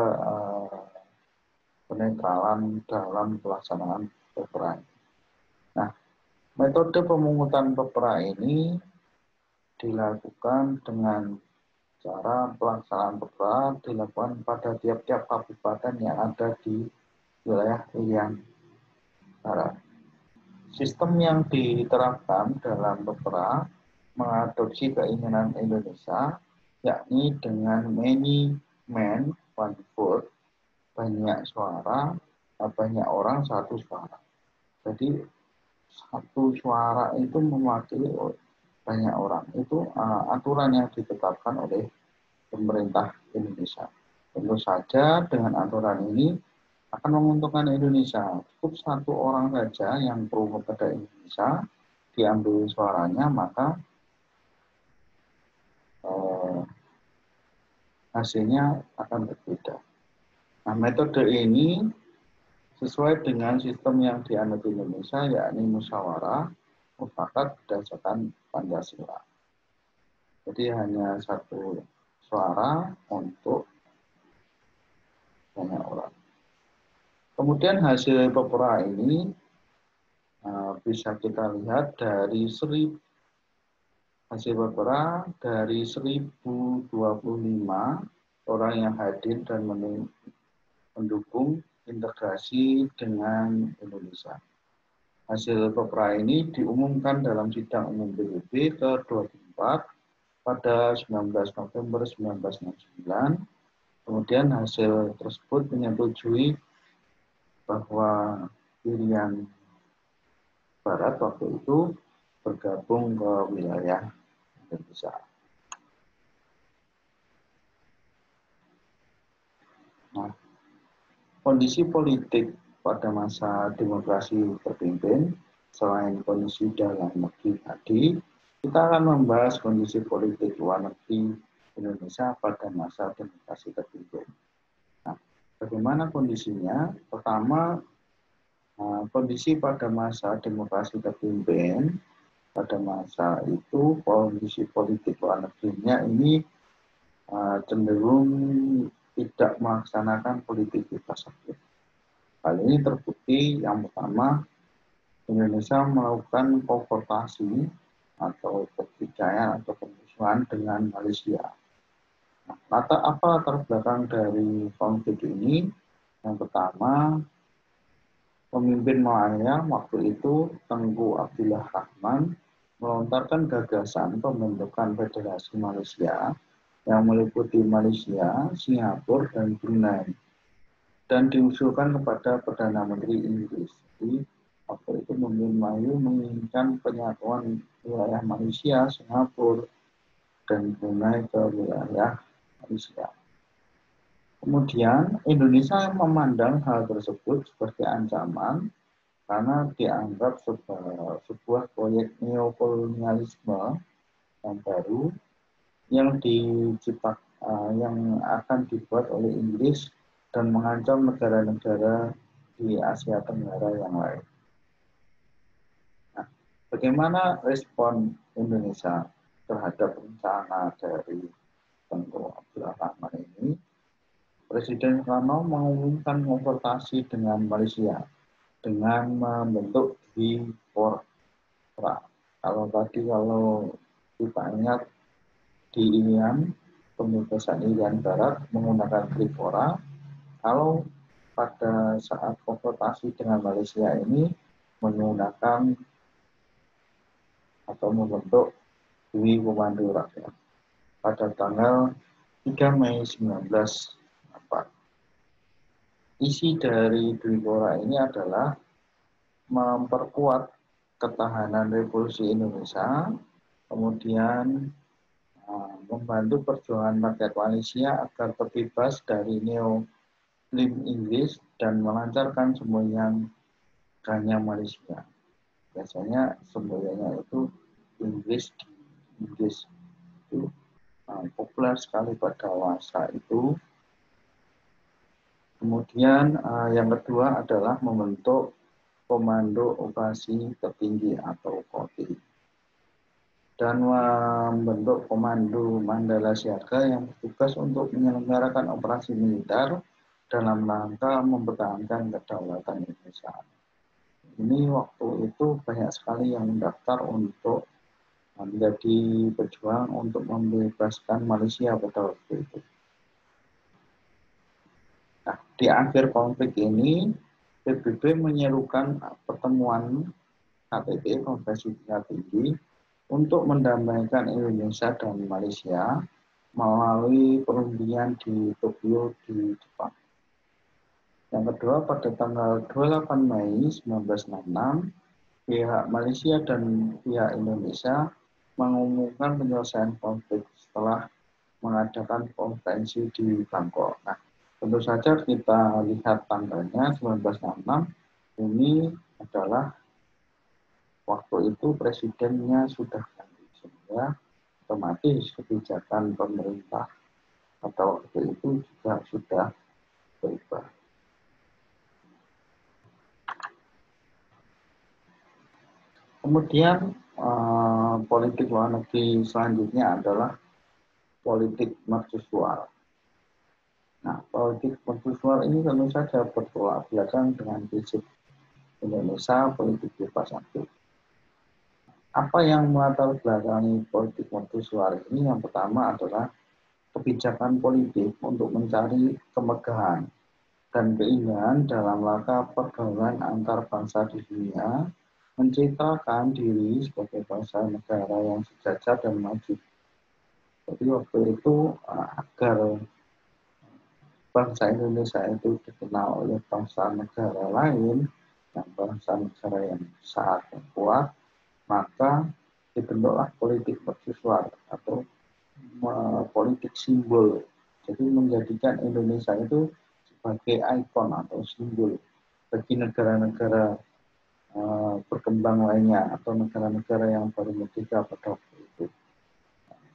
penetralan dalam pelaksanaan Pepera. Nah, metode pemungutan Pepera ini dilakukan dengan cara pelaksanaan Pepera dilakukan pada tiap-tiap kabupaten yang ada di wilayah Irian Barat. Sistem yang diterapkan dalam Pepera mengadopsi keinginan Indonesia, yakni dengan many men, one vote, banyak suara, banyak orang, satu suara. Jadi satu suara itu mewakili banyak orang. Itu aturan yang ditetapkan oleh pemerintah Indonesia. Tentu saja dengan aturan ini akan menguntungkan Indonesia. Cukup satu orang saja yang pro kepada Indonesia diambil suaranya, maka hasilnya akan berbeda. Nah, metode ini sesuai dengan sistem yang dianut Indonesia, yakni musyawarah mufakat berdasarkan Pancasila. Jadi hanya satu suara untuk banyak orang. Kemudian hasil Pepera ini bisa kita lihat dari hasil Pepera dari 1025 orang yang hadir dan mendukung integrasi dengan Indonesia. Hasil Pepera ini diumumkan dalam sidang umum PBB ke-24 pada 19 November 1969. Kemudian hasil tersebut menyetujui bahwa Irian Barat waktu itu bergabung ke wilayah Indonesia. Nah, kondisi politik pada masa demokrasi terpimpin, selain kondisi dalam negeri tadi, kita akan membahas kondisi politik luar negeri Indonesia pada masa demokrasi terpimpin. Nah, bagaimana kondisinya? Pertama, kondisi pada masa demokrasi terpimpin, pada masa itu kondisi politik luar negerinya ini cenderung tidak melaksanakan politik bebas aktif. Hal ini terbukti yang pertama, Indonesia melakukan konfrontasi atau pertikaian atau permusuhan dengan Malaysia. Nah, apa latar belakang dari konflik ini? Yang pertama, pemimpin Malaya waktu itu, Tengku Abdullah Rahman, melontarkan gagasan pembentukan Federasi Malaysia yang meliputi Malaysia, Singapura, dan Brunei, dan diusulkan kepada Perdana Menteri Inggris. Jadi, waktu itu pemimpin Melayu menginginkan penyatuan wilayah Malaysia, Singapura, dan Brunei ke wilayah Malaysia. Kemudian, Indonesia memandang hal tersebut sebagai ancaman karena dianggap sebuah proyek neokolonialisme yang baru yang akan dibuat oleh Inggris dan mengancam negara-negara di Asia Tenggara yang lain. Nah, bagaimana respon Indonesia terhadap rencana dari Tengku Abdullah Rahman ini? Presiden Soekarno mengumumkan konfrontasi dengan Malaysia dengan membentuk Tripora. Kalau kita ingat di Irian, pembebasan Irian Barat menggunakan Tripora. Kalau pada saat konfrontasi dengan Malaysia ini menggunakan atau membentuk Dwi Komando Rakyat. pada tanggal 3 Mei 1944. Isi dari Dwipora ini adalah memperkuat ketahanan Revolusi Indonesia, kemudian membantu perjuangan rakyat Malaysia agar terbebas dari neo-Lim Inggris dan melancarkan semboyan ganya Malaysia. Biasanya semboyannya itu Inggris itu populer sekali pada masa itu. Kemudian yang kedua adalah membentuk Komando Operasi Tertinggi atau KOTI, dan membentuk Komando Mandala Siaga yang bertugas untuk menyelenggarakan operasi militer dalam rangka mempertahankan kedaulatan Indonesia. Ini waktu itu banyak sekali yang mendaftar untuk menjadi pejuang untuk membebaskan Malaysia pada waktu itu. Nah, di akhir konflik ini, PBB menyerukan pertemuan KTT, Konferensi Tingkat Tinggi, untuk mendamaikan Indonesia dan Malaysia melalui perundingan di Tokyo di Jepang. Yang kedua, pada tanggal 28 Mei 1966, pihak Malaysia dan pihak Indonesia mengumumkan penyelesaian konflik setelah mengadakan konferensi di Bangkok. Nah, tentu saja kita lihat tanggalnya 1966, ini adalah waktu itu presidennya sudah ganti, sehingga otomatis kebijakan pemerintah pada waktu itu juga sudah berubah. Kemudian politik luar negeri selanjutnya adalah politik mercusuar. Nah, politik mercusuar ini tentu saja bertolak belakang dengan prinsip Indonesia politik bebas aktif. Apa yang melatar belakangi politik mercusuar ini? Yang pertama adalah kebijakan politik untuk mencari kemegahan dan keindahan dalam rangka pergaulan antar bangsa di dunia, mencitrakan diri sebagai bangsa negara yang sejajar dan maju. Jadi waktu itu agar bangsa Indonesia itu dikenal oleh bangsa negara lain, dan bangsa negara yang besar dan kuat, maka dibentuklah politik mercusuar atau politik simbol. Jadi menjadikan Indonesia itu sebagai ikon atau simbol bagi negara-negara berkembang lainnya atau negara-negara yang baru merdeka pada waktu itu.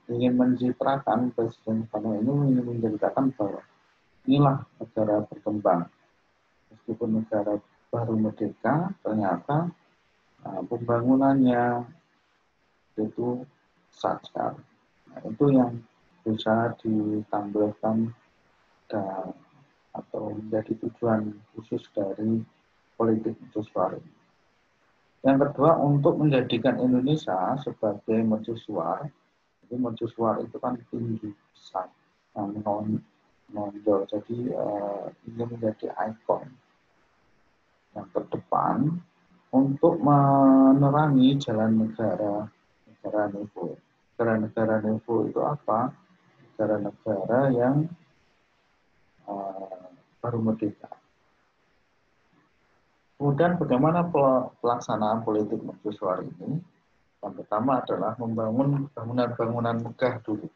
Ingin mencitrakan Presiden Soekarno ini ingin menceritakan bahwa inilah negara berkembang. Meskipun negara baru merdeka, ternyata pembangunannya itu besar sekali. Nah, itu yang berusaha ditampilkan atau menjadi tujuan khusus dari politik mercusuar ini. Yang kedua, untuk menjadikan Indonesia sebagai mercusuar. Jadi mercusuar itu kan tinggi, besar, menonjol. Jadi ini menjadi ikon yang terdepan untuk menerangi jalan negara Nevo. Negara Nevo itu apa? Negara-negara yang baru merdeka. Kemudian bagaimana pelaksanaan politik mercusuar ini? Yang pertama adalah membangun bangunan-bangunan megah dulu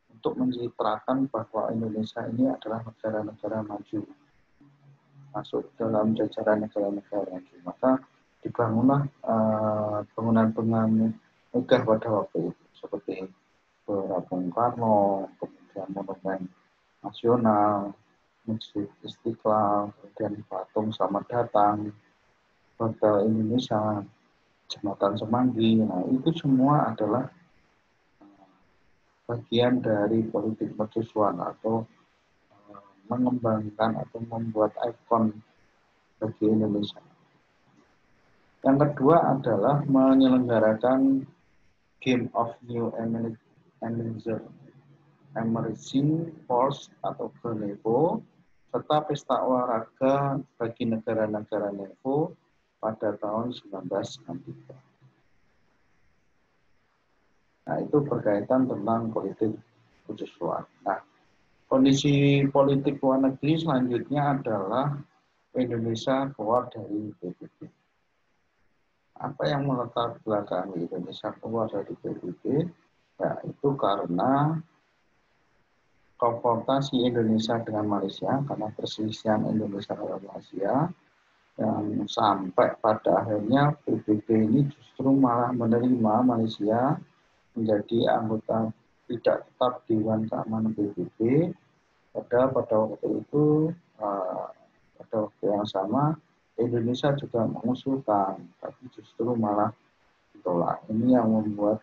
untuk mencitrakan bahwa Indonesia ini adalah negara-negara maju, masuk dalam jajaran negara-negara maju. Maka dibangunlah bangunan-bangunan megah pada waktu itu, seperti Gelora Bung Karno, kemudian Monumen Nasional, Masjid Istiqlal, kemudian patung Selamat Datang, Hotel Indonesia, Jembatan Semanggi. Nah, itu semua adalah bagian dari politik mercusuar atau mengembangkan atau membuat ikon bagi Indonesia. Yang kedua adalah menyelenggarakan Game of New Emerging Force atau GENEVO, serta pesta olahraga bagi negara-negara Nevo pada tahun 1963. Nah, itu berkaitan tentang politik mercusuar. Nah, kondisi politik luar negeri selanjutnya adalah Indonesia keluar dari PBB. Apa yang melatar belakangi Indonesia keluar dari PBB? Ya, itu karena konfrontasi Indonesia dengan Malaysia, karena perselisihan Indonesia dengan Malaysia, yang sampai pada akhirnya PBB ini justru malah menerima Malaysia menjadi anggota tidak tetap Dewan Keamanan PBB. Pada waktu itu, pada waktu yang sama, Indonesia juga mengusulkan, tapi justru malah ditolak. Ini yang membuat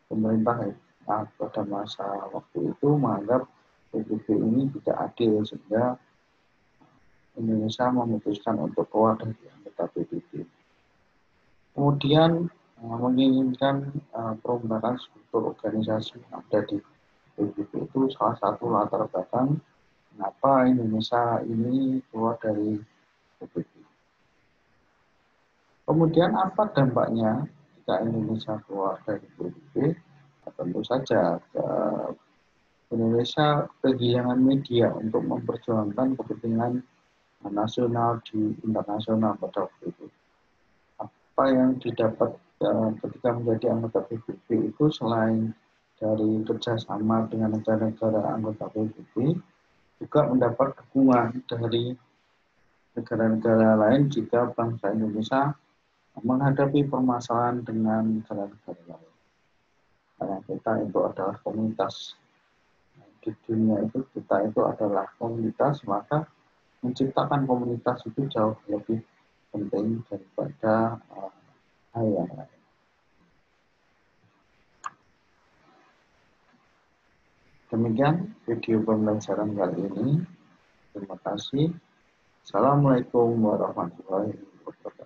pemerintah pada masa waktu itu menganggap PBB ini tidak adil, sehingga Indonesia memutuskan untuk keluar dari anggota PBB. Kemudian menginginkan perubahan struktur organisasi yang ada di PBB itu salah satu latar belakang kenapa Indonesia ini keluar dari PBB. Kemudian apa dampaknya jika Indonesia keluar dari PBB? Tentu saja Indonesia kehilangan media untuk memperjuangkan kepentingan nasional di internasional pada waktu itu. Apa yang didapat ketika menjadi anggota PBB itu selain dari kerjasama dengan negara-negara anggota PBB, juga mendapat dukungan dari negara-negara lain jika bangsa Indonesia menghadapi permasalahan dengan negara-negara lain. Karena kita itu adalah komunitas di dunia itu, kita itu adalah komunitas, maka menciptakan komunitas itu jauh lebih penting daripada hal yang lain. Demikian video pembelajaran kali ini. Terima kasih. Assalamualaikum warahmatullahi wabarakatuh.